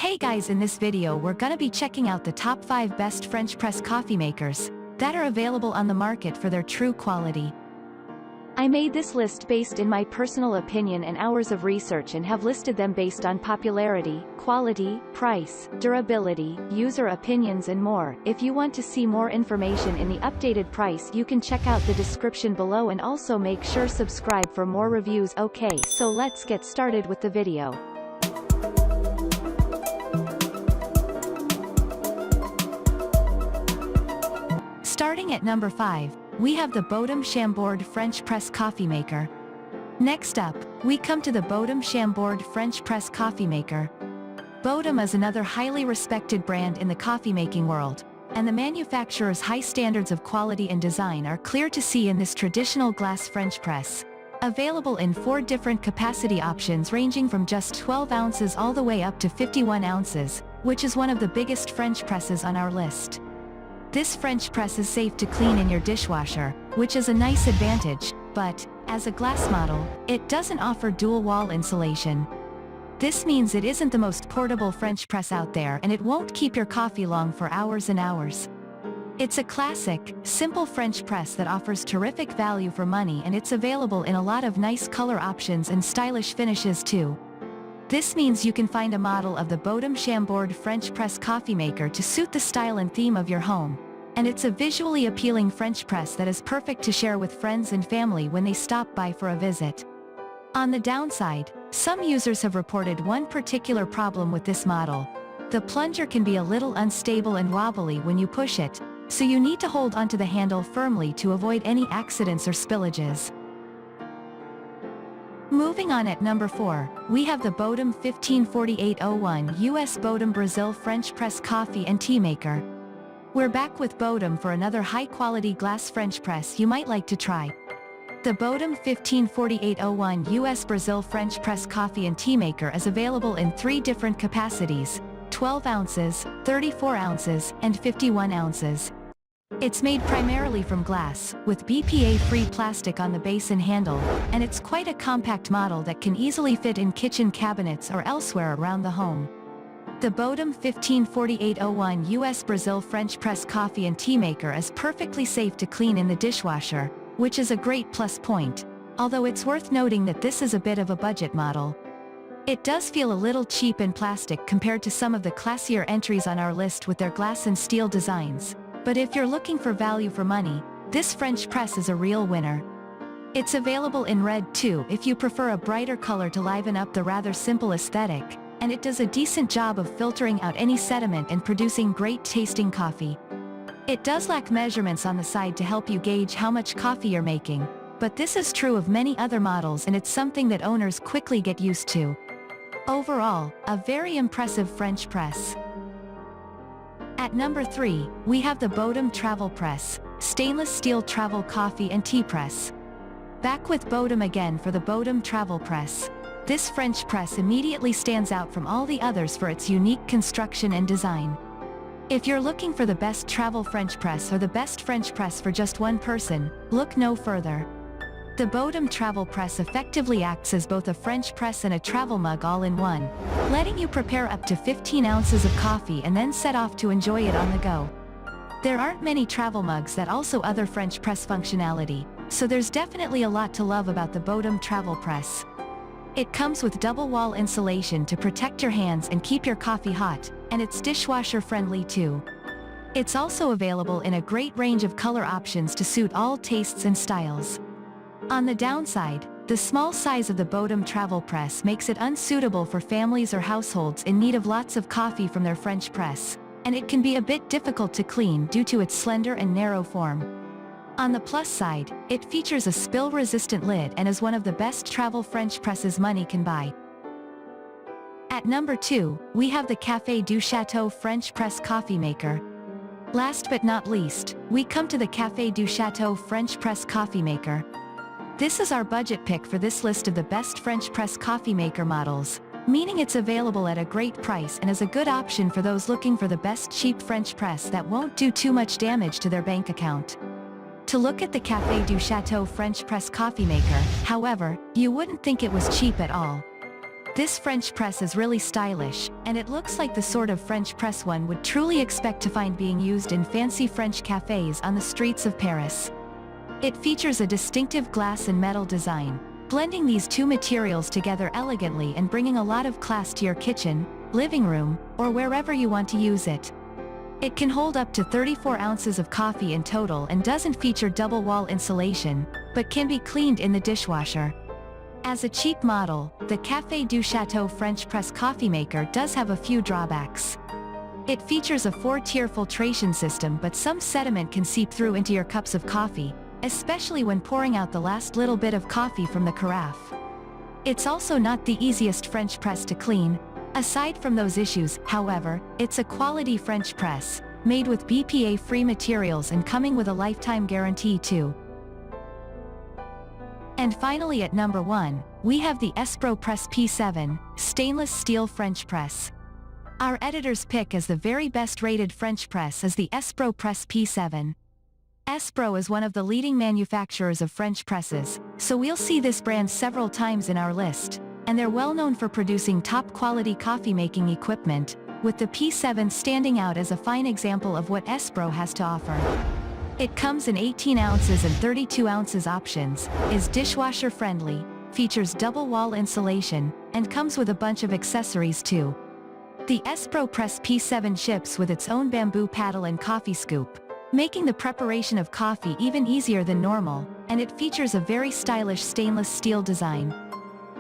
Hey guys, in this video we're gonna be checking out the top 5 best French press coffee makers that are available on the market for their true quality. I made this list based in my personal opinion and hours of research and have listed them based on popularity, quality, price, durability, user opinions and more. If you want to see more information in the updated price, you can check out the description below and also make sure subscribe for more reviews. Okay, so let's get started with the video. Starting at number 5, we have the Bodum Chambord French Press Coffee Maker. Next up, we come to the Bodum Chambord French Press Coffee Maker. Bodum is another highly respected brand in the coffee making world, and the manufacturer's high standards of quality and design are clear to see in this traditional glass French press. Available in 4 different capacity options ranging from just 12 ounces all the way up to 51 ounces, which is one of the biggest French presses on our list. This French press is safe to clean in your dishwasher, which is a nice advantage, but, as a glass model, it doesn't offer dual wall insulation. This means it isn't the most portable French press out there and it won't keep your coffee long for hours and hours. It's a classic, simple French press that offers terrific value for money, and it's available in a lot of nice color options and stylish finishes too. This means you can find a model of the Bodum Chambord French Press Coffee Maker to suit the style and theme of your home. And it's a visually appealing French press that is perfect to share with friends and family when they stop by for a visit. On the downside, some users have reported one particular problem with this model. The plunger can be a little unstable and wobbly when you push it, so you need to hold onto the handle firmly to avoid any accidents or spillages. Moving on, at number 4, we have the Bodum 154801 US Bodum Brazil French Press Coffee and Tea Maker. We're back with Bodum for another high-quality glass French press you might like to try. The Bodum 154801 US Brazil French Press Coffee and Tea Maker is available in 3 different capacities: 12 ounces, 34 ounces, and 51 ounces. It's made primarily from glass, with BPA-free plastic on the base and handle, and it's quite a compact model that can easily fit in kitchen cabinets or elsewhere around the home. The Bodum 154801 US Brazil French Press Coffee and Tea Maker is perfectly safe to clean in the dishwasher, which is a great plus point, although it's worth noting that this is a bit of a budget model. It does feel a little cheap in plastic compared to some of the classier entries on our list with their glass and steel designs. But if you're looking for value for money, this French press is a real winner. It's available in red too if you prefer a brighter color to liven up the rather simple aesthetic, and it does a decent job of filtering out any sediment and producing great tasting coffee. It does lack measurements on the side to help you gauge how much coffee you're making, but this is true of many other models and it's something that owners quickly get used to. Overall, a very impressive French press. At number 3, we have the Bodum Travel Press, Stainless Steel Travel Coffee and Tea Press. Back with Bodum again for the Bodum Travel Press. This French press immediately stands out from all the others for its unique construction and design. If you're looking for the best travel French press or the best French press for just one person, look no further. The Bodum Travel Press effectively acts as both a French press and a travel mug all in one, letting you prepare up to 15 ounces of coffee and then set off to enjoy it on the go. There aren't many travel mugs that also other French press functionality, so there's definitely a lot to love about the Bodum Travel Press. It comes with double wall insulation to protect your hands and keep your coffee hot, and it's dishwasher friendly too. It's also available in a great range of color options to suit all tastes and styles. On the downside, the small size of the Bodum Travel Press makes it unsuitable for families or households in need of lots of coffee from their French press, and it can be a bit difficult to clean due to its slender and narrow form. On the plus side, it features a spill-resistant lid and is one of the best travel French presses money can buy. At number 2, we have the Café du Chateau French Press Coffee Maker. Last but not least, we come to the Café du Chateau French Press Coffee Maker. This is our budget pick for this list of the best French press coffee maker models, meaning it's available at a great price and is a good option for those looking for the best cheap French press that won't do too much damage to their bank account. To look at the Café du Chateau French Press Coffee Maker, however, you wouldn't think it was cheap at all. This French press is really stylish, and it looks like the sort of French press one would truly expect to find being used in fancy French cafes on the streets of Paris. It features a distinctive glass and metal design, blending these two materials together elegantly and bringing a lot of class to your kitchen, living room, or wherever you want to use it. It can hold up to 34 ounces of coffee in total and doesn't feature double wall insulation, but can be cleaned in the dishwasher. As a cheap model, the Café du Chateau French press coffee maker does have a few drawbacks. It features a 4-tier filtration system, but some sediment can seep through into your cups of coffee, especially when pouring out the last little bit of coffee from the carafe. It's also not the easiest French press to clean. Aside from those issues, however, it's a quality French press, made with BPA-free materials and coming with a lifetime guarantee too. And finally at number 1, we have the Espro Press P7, stainless steel French press. Our editor's pick as the very best rated French press is the Espro Press P7. Espro is one of the leading manufacturers of French presses, so we'll see this brand several times in our list, and they're well known for producing top quality coffee making equipment, with the P7 standing out as a fine example of what Espro has to offer. It comes in 18 ounces and 32 ounces options, is dishwasher friendly, features double wall insulation, and comes with a bunch of accessories too. The Espro Press P7 ships with its own bamboo paddle and coffee scoop, making the preparation of coffee even easier than normal, and it features a very stylish stainless steel design.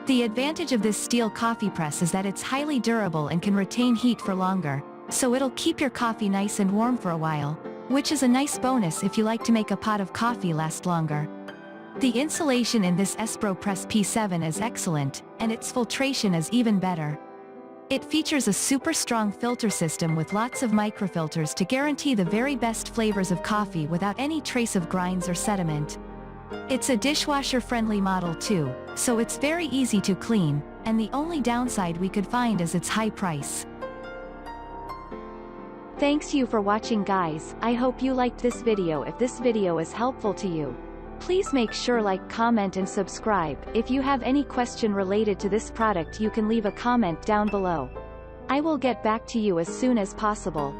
The advantage of this steel coffee press is that it's highly durable and can retain heat for longer, so it'll keep your coffee nice and warm for a while, which is a nice bonus if you like to make a pot of coffee last longer. The insulation in this Espro Press P7 is excellent, and its filtration is even better. It features a super strong filter system with lots of microfilters to guarantee the very best flavors of coffee without any trace of grinds or sediment. It's a dishwasher-friendly model too, so it's very easy to clean, and the only downside we could find is its high price. Thanks you for watching guys, I hope you liked this video. If this video is helpful to you, please make sure like, comment and subscribe. If you have any question related to this product you can leave a comment down below. I will get back to you as soon as possible.